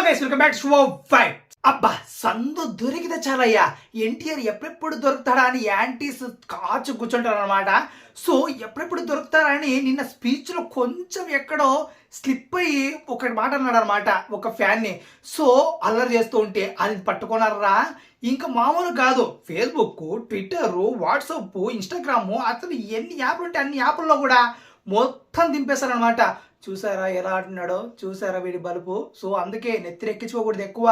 Guys welcome back to fight. అబ్బా సందు దొరికితే చాలయ్యా, ఎన్టీఆర్ ఎప్పుడెప్పుడు దొరుకుతాడా అని యాంటీస్ కాచు కూర్చుంటారు అనమాట. సో ఎప్పుడెప్పుడు దొరుకుతారా అని నిన్న స్పీచ్ లో కొంచెం ఎక్కడో స్లిప్ అయ్యి ఒక మాట అన్నాడు అనమాట ఒక ఫ్యాన్ ని. సో అల్లరి చేస్తూ ఉంటే అది పట్టుకున్నారా ఇంకా మామూలు కాదు. ఫేస్బుక్, ట్విట్టర్, వాట్సాప్, ఇన్స్టాగ్రామ్, అసలు ఎన్ని యాప్లు ఉంటే అన్ని యాప్ల్లో కూడా మొత్తం దింపేశారనమాట. చూసారా ఎలా ఆడుతున్నాడో, చూసారా వీడి బలుపు. సో అందుకే నెత్తిరెక్కించుకోకూడదు ఎక్కువ.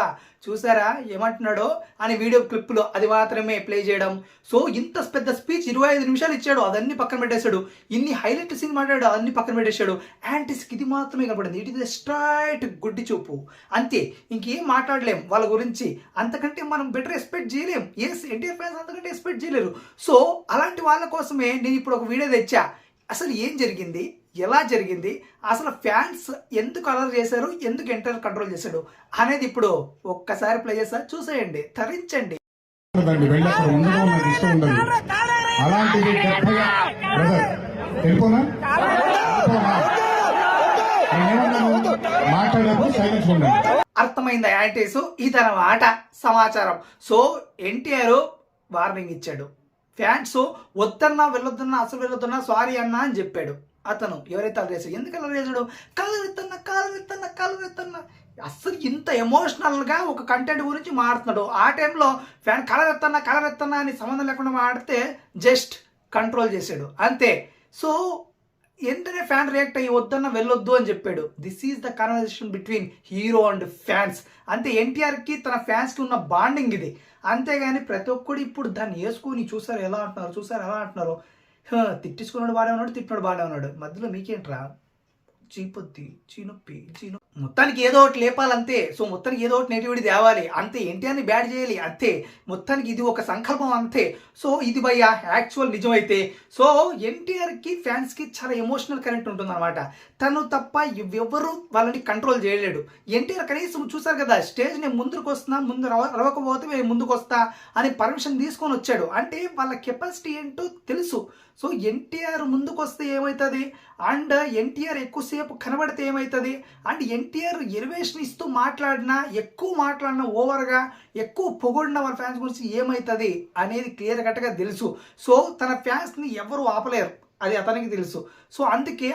చూసారా ఏమంటున్నాడో అని వీడియో క్లిప్లో అది మాత్రమే ప్లే చేయడం. సో ఇంత పెద్ద స్పీచ్ 25 నిమిషాలు ఇచ్చాడు, అదన్నీ పక్కన పెట్టేశాడు. ఇన్ని హైలైట్ సీన్ మాట్లాడాడు, అదన్నీ పక్కన పెట్టేశాడు. యాంటీస్కి ఇది మాత్రమే కనపడింది. ఇట్ ఇస్ స్ట్రైట్ గుడ్డి చూపు అంతే, ఇంకేం మాట్లాడలేం వాళ్ళ గురించి. అంతకంటే మనం బెటర్ ఎక్స్పెక్ట్ చేయలేం. ఎస్, ఎన్టీఆర్ ఫ్యాన్స్ అంతకంటే ఎక్స్పెక్ట్ చేయలేరు. సో అలాంటి వాళ్ళ కోసమే నేను ఇప్పుడు ఒక వీడియో తెచ్చా. అసలు ఏం జరిగింది, ఎలా జరిగింది, అసలు ఫ్యాన్స్ ఎందుకు అలర్ చేశారు, ఎందుకు ఎన్టీఆర్ కంట్రోల్ చేశాడు అనేది ఇప్పుడు ఒక్కసారి ప్లే చేస్తారు, చూసేయండి, తరించండి. అర్థమైందా యాంటీస్ ఇదన్నమాట సమాచారం. సో ఎన్టీఆర్ వార్నింగ్ ఇచ్చాడు. ఫ్యాన్స్ వద్దన్నా వెళ్ళొద్దన్నా, అసలు వెళ్ళొద్దన్నా సారీ అన్నా అని చెప్పాడు. అతను ఎవరైతే అలర్ చేశాడు, ఎందుకు అలర్ చేశాడు, కలరెత్తన్నా అసలు ఇంత ఎమోషనల్గా ఒక కంటెంట్ గురించి మాట్లాడుతున్నాడు. ఆ టైంలో ఫ్యాన్ కలరెత్తన్నా అని సంబంధం లేకుండా మాడితే జస్ట్ కంట్రోల్ చేశాడు అంతే. సో వెంటనే ఫ్యాన్ రియాక్ట్ అయ్యి వద్దన్న వెళ్ళొద్దు అని చెప్పాడు. This is the conversation between hero and fans. అంతే, ఎన్టీఆర్కి తన ఫ్యాన్స్కి ఉన్న బాండింగ్ ఇది. అంతేగాని ప్రతి ఒక్కడు ఇప్పుడు దాన్ని వేసుకుని చూసారు ఎలా అంటున్నారు, తిట్టించుకున్నాడు బాగానే ఉన్నాడు, తిట్టినాడు బాగానే ఉన్నాడు, మధ్యలో మీకేంట్రా చీపొద్ది, చీనొప్పి మొత్తానికి ఏదో ఒకటి లేపాలంతే. సో మొత్తానికి ఏదో ఒకటి నెగిటివిటీ తేవాలి అంతే, ఎన్టీఆర్ని బ్యాడ్ చేయాలి అంతే. మొత్తానికి ఇది ఒక సంకల్పం అంతే. సో ఇది భయ్యా యాక్చువల్ నిజమైతే. సో ఎన్టీఆర్కి ఫ్యాన్స్కి చాలా ఎమోషనల్ కనెక్ట్ ఉంటుంది అనమాట. తను తప్ప ఎవరు వాళ్ళని కంట్రోల్ చేయలేడు. ఎన్టీఆర్ కనీసం చూసారు కదా, స్టేజ్ నేను ముందుకు వస్తున్నా, ముందు రవకపోతే నేను ముందుకు వస్తా అని పర్మిషన్ తీసుకొని వచ్చాడు. అంటే వాళ్ళ కెపాసిటీ ఏంటో తెలుసు. సో ఎన్టీఆర్ ముందుకు వస్తే ఏమవుతుంది, అండ్ ఎన్టీఆర్ ఎక్కువసేపు కనబడితే ఏమవుతుంది, అండ్ ఎన్టీఆర్ ఎలివేషన్ ఇస్తూ ఎక్కువ మాట్లాడినా ఓవర్గా ఎక్కువ పొగడిన వాళ్ళ ఫ్యాన్స్ గురించి ఏమవుతుంది అనేది క్లియర్ కట్గా తెలుసు. సో తన ఫ్యాన్స్ని ఎవరు ఆపలేరు, అది అతనికి తెలుసు. సో అందుకే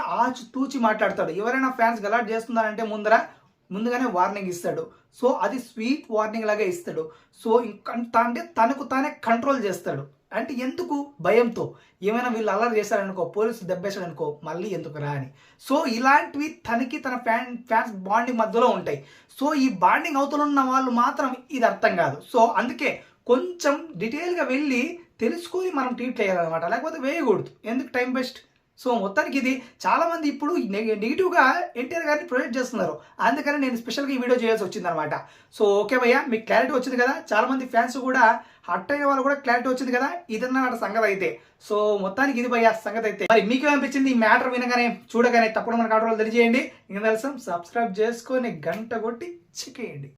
తూచి మాట్లాడతాడు. ఎవరైనా ఫ్యాన్స్ గలాట్ చేస్తున్నారంటే ముందుగానే వార్నింగ్ ఇస్తాడు. సో అది స్వీట్ వార్నింగ్ లాగా ఇస్తాడు. సో అంటే తనకు తానే కంట్రోల్ చేస్తాడు. అంటే ఎందుకు, భయంతో. ఏమైనా వీళ్ళు అల్లరి చేశారనుకో, పోలీసు దెబ్బేశాడనుకో, మళ్ళీ ఎందుకు రా అని. సో ఇలాంటివి తనకి తన ఫ్యాన్స్ బాండింగ్ మధ్యలో ఉంటాయి. సో ఈ బాండింగ్ అవతలున్న వాళ్ళు మాత్రం ఇది అర్థం కాదు. సో అందుకే కొంచెం డీటెయిల్గా వెళ్ళి తెలుసుకొని మనం ట్వీట్ చేయాలన్నమాట, లేకపోతే వేయకూడదు. ఎందుకు టైం వేస్ట్. సో మొత్తానికి ఇది చాలామంది ఇప్పుడు నెగిటివ్గా ఎన్టీఆర్ గారిని ప్రొజెక్ట్ చేస్తున్నారు. అందుకని నేను స్పెషల్గా ఈ వీడియో చేయాల్సి వచ్చింది అనమాట. సో ఓకే భయ్యా, మీకు క్లారిటీ వచ్చింది కదా. చాలామంది ఫ్యాన్స్ కూడా హట్ అయిన వాళ్ళు కూడా క్లారిటీ వచ్చింది కదా. ఇదన్నమాట సంగతి అయితే. సో మొత్తానికి ఇది భయ్యా సంగతి అయితే. మరి మీకు ఏమనిపించింది ఈ మ్యాటర్ వినగానే, చూడగానే? తప్పకుండా మన కాంట్రోల్ తెలియజేయండి. ఇంకా తెలుసు, సబ్స్క్రైబ్ చేసుకొని గంట కొట్టి చెక్కేయండి.